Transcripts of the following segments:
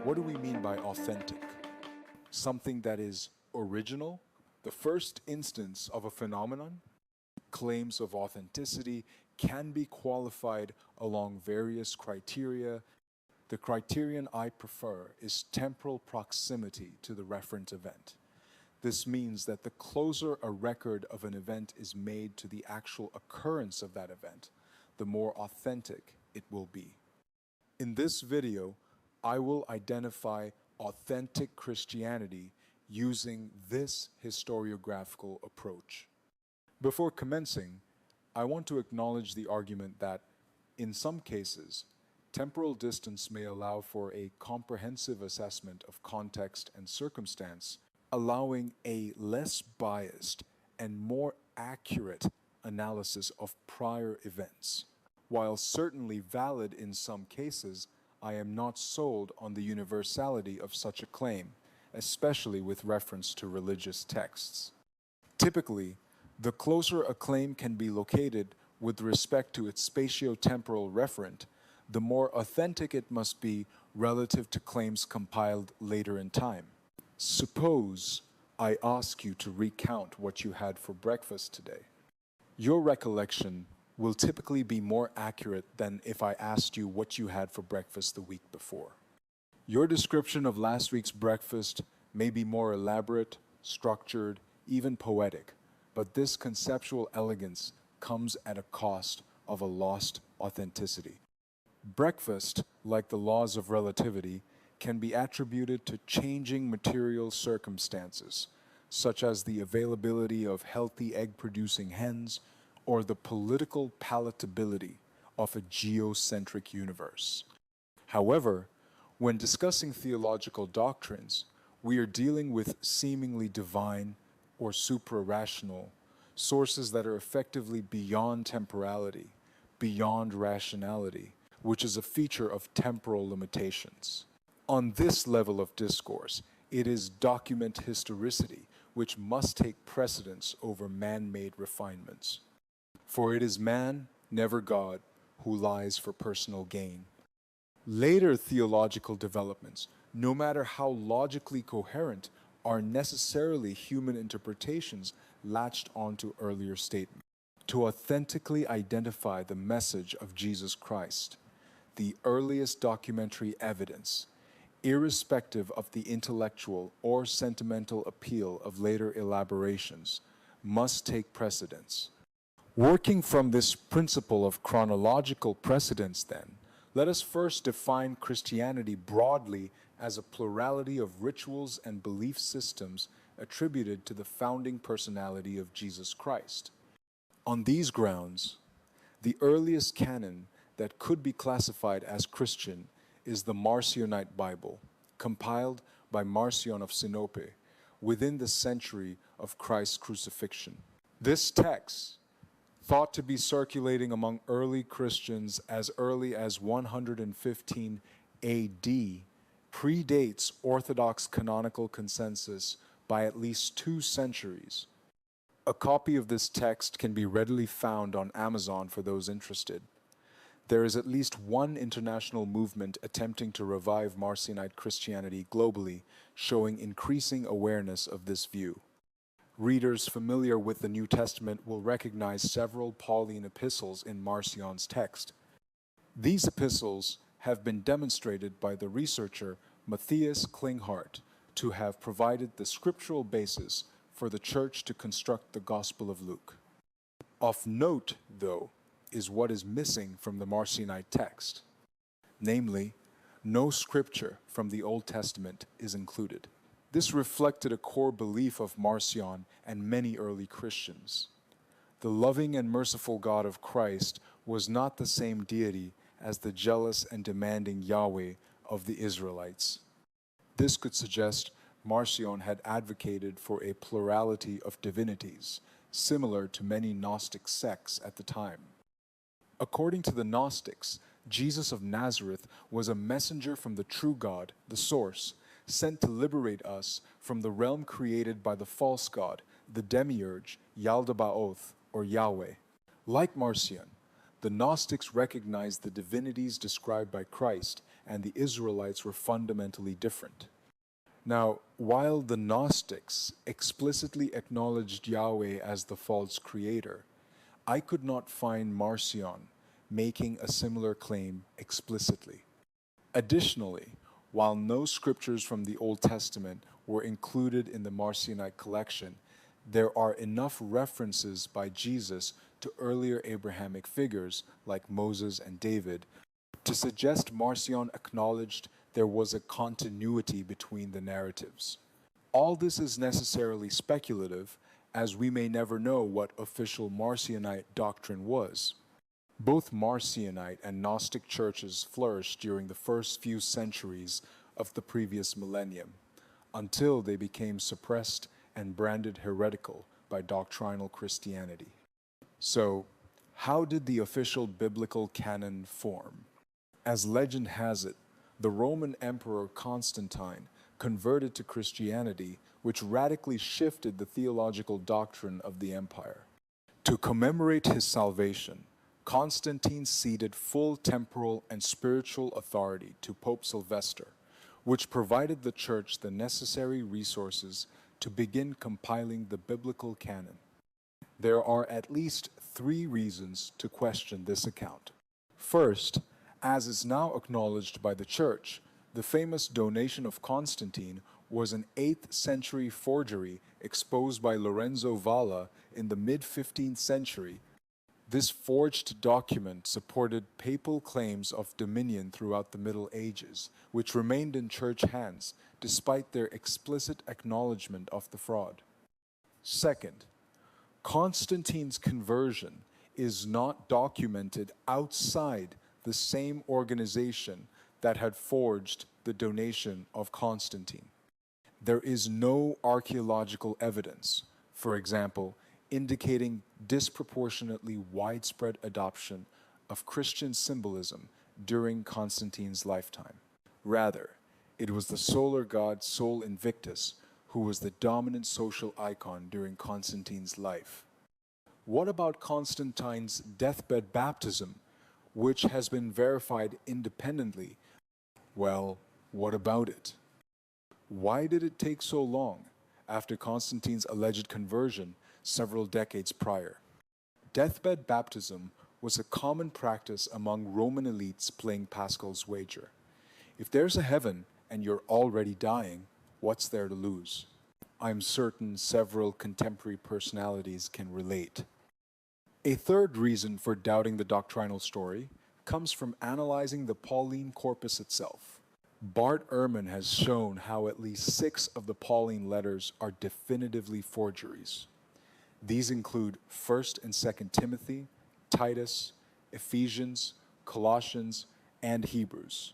What do we mean by authentic? Something that is original, the first instance of a phenomenon. Claims of authenticity can be qualified along various criteria. The criterion I prefer is temporal proximity to the referent event. This means that the closer a record of an event is made to the actual occurrence of that event, the more authentic it will be. In this video, I will identify authentic Christianity using this historiographical approach. Before commencing, I want to acknowledge the argument that, in some cases, temporal distance may allow for a comprehensive assessment of context and circumstance, allowing a less biased and more accurate analysis of prior events. While certainly valid in some cases, I am not sold on the universality of such a claim, especially with reference to religious texts. Typically, the closer a claim can be located with respect to its spatio-temporal referent, the more authentic it must be relative to claims compiled later in time. Suppose I ask you to recount what you had for breakfast today. Your recollection will typically be more accurate than if I asked you what you had for breakfast the week before. Your description of last week's breakfast may be more elaborate, structured, even poetic, but this conceptual elegance comes at a cost of a lost authenticity. Breakfast, like the laws of relativity, can be attributed to changing material circumstances, such as the availability of healthy egg-producing hens or the political palatability of a geocentric universe. However, when discussing theological doctrines, we are dealing with seemingly divine or supra-rational sources that are effectively beyond temporality, beyond rationality, which is a feature of temporal limitations. On this level of discourse, it is document historicity which must take precedence over man-made refinements. For it is man, never God, who lies for personal gain. Later theological developments, no matter how logically coherent, are necessarily human interpretations latched onto earlier statements. To authentically identify the message of Jesus Christ, the earliest documentary evidence, irrespective of the intellectual or sentimental appeal of later elaborations, must take precedence. Working from this principle of chronological precedence, then, let us first define Christianity broadly as a plurality of rituals and belief systems attributed to the founding personality of Jesus Christ. On these grounds, the earliest canon that could be classified as Christian is the Marcionite Bible, compiled by Marcion of Sinope within the century of Christ's crucifixion. This text, thought to be circulating among early Christians as early as 115 AD, predates Orthodox canonical consensus by at least 2 centuries. A copy of this text can be readily found on Amazon for those interested. There is at least one international movement attempting to revive Marcionite Christianity globally, showing increasing awareness of this view. Readers familiar with the New Testament will recognize several Pauline epistles in Marcion's text. These epistles have been demonstrated by the researcher Matthias Klinghardt to have provided the scriptural basis for the Church to construct the Gospel of Luke. Of note, though, is what is missing from the Marcionite text. Namely, no scripture from the Old Testament is included. This reflected a core belief of Marcion and many early Christians. The loving and merciful God of Christ was not the same deity as the jealous and demanding Yahweh of the Israelites. This could suggest Marcion had advocated for a plurality of divinities, similar to many Gnostic sects at the time. According to the Gnostics, Jesus of Nazareth was a messenger from the true God, the Source, sent to liberate us from the realm created by the false god, the demiurge, Yaldabaoth, or Yahweh. Like Marcion, the the Gnostics recognized the divinities described by Christ, and the Israelites were fundamentally different. Now, while the Gnostics explicitly acknowledged Yahweh as the false creator, I could not find Marcion making a similar claim explicitly. Additionally, while no scriptures from the Old Testament were included in the Marcionite collection, there are enough references by Jesus to earlier Abrahamic figures like Moses and David to suggest Marcion acknowledged there was a continuity between the narratives. All this is necessarily speculative, as we may never know what official Marcionite doctrine was. Both Marcionite and Gnostic churches flourished during the first few centuries of the previous millennium, until they became suppressed and branded heretical by doctrinal Christianity. So, how did the official biblical canon form? As legend has it, the Roman Emperor Constantine converted to Christianity, which radically shifted the theological doctrine of the empire. To commemorate his salvation, Constantine ceded full temporal and spiritual authority to Pope Sylvester, which provided the Church the necessary resources to begin compiling the biblical canon. There are at least 3 reasons to question this account. First, as is now acknowledged by the Church, the famous donation of Constantine was an 8th century forgery exposed by Lorenzo Valla in the mid-15th century. This forged document supported papal claims of dominion throughout the Middle Ages, which remained in Church hands despite their explicit acknowledgement of the fraud. Second, Constantine's conversion is not documented outside the same organization that had forged the donation of Constantine. There is no archaeological evidence, for example, indicating disproportionately widespread adoption of Christian symbolism during Constantine's lifetime. Rather, it was the solar god Sol Invictus who was the dominant social icon during Constantine's life. What about Constantine's deathbed baptism, which has been verified independently? Well, what about it? Why did it take so long after Constantine's alleged conversion several decades prior? Deathbed baptism was a common practice among Roman elites playing Pascal's wager. If there's a heaven and you're already dying, what's there to lose? I'm certain several contemporary personalities can relate. A third reason for doubting the doctrinal story comes from analyzing the Pauline corpus itself. Bart Herman has shown how at least 6 of the Pauline letters are definitively forgeries. These include 1st and 2nd Timothy, Titus, Ephesians, Colossians, and Hebrews.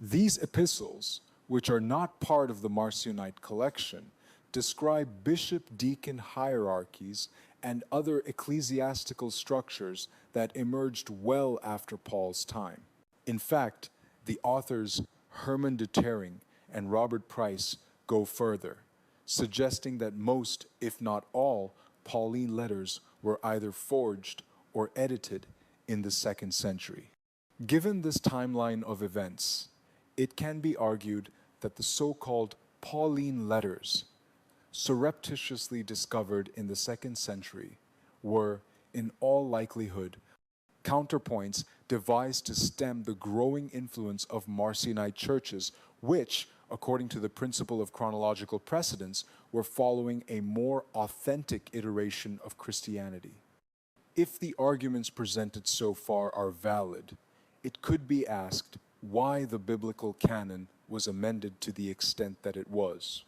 These epistles, which are not part of the Marcionite collection, describe bishop-deacon hierarchies and other ecclesiastical structures that emerged well after Paul's time. In fact, the authors Herman and Robert Price go further, suggesting that most, if not all, Pauline letters were either forged or edited in the 2nd century. Given this timeline of events, it can be argued that the so-called Pauline letters, surreptitiously discovered in the 2nd century, were, in all likelihood, counterpoints devised to stem the growing influence of Marcionite churches, which, according to the principle of chronological precedence, were following a more authentic iteration of Christianity. If the arguments presented so far are valid, it could be asked why the biblical canon was amended to the extent that it was.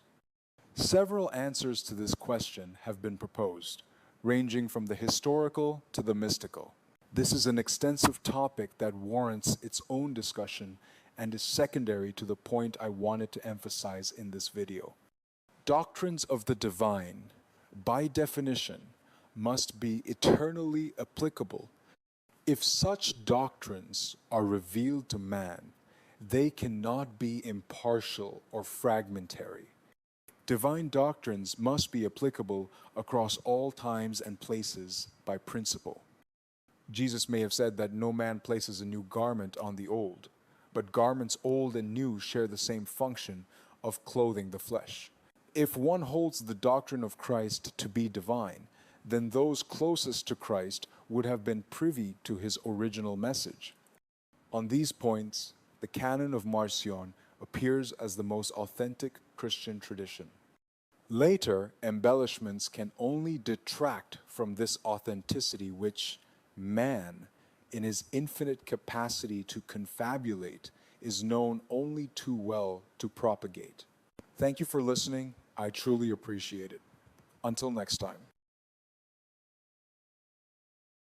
Several answers to this question have been proposed, ranging from the historical to the mystical. This is an extensive topic that warrants its own discussion and is secondary to the point I wanted to emphasize in this video. Doctrines of the divine, by definition, must be eternally applicable. If such doctrines are revealed to man, they cannot be impartial or fragmentary. Divine doctrines must be applicable across all times and places by principle. Jesus may have said that no man places a new garment on the old, but garments old and new share the same function of clothing the flesh. If one holds the doctrine of Christ to be divine, then those closest to Christ would have been privy to his original message. On these points, the canon of Marcion appears as the most authentic Christian tradition. Later, embellishments can only detract from this authenticity which man, in his infinite capacity to confabulate, is known only too well to propagate. Thank you for listening. I truly appreciate it. Until next time.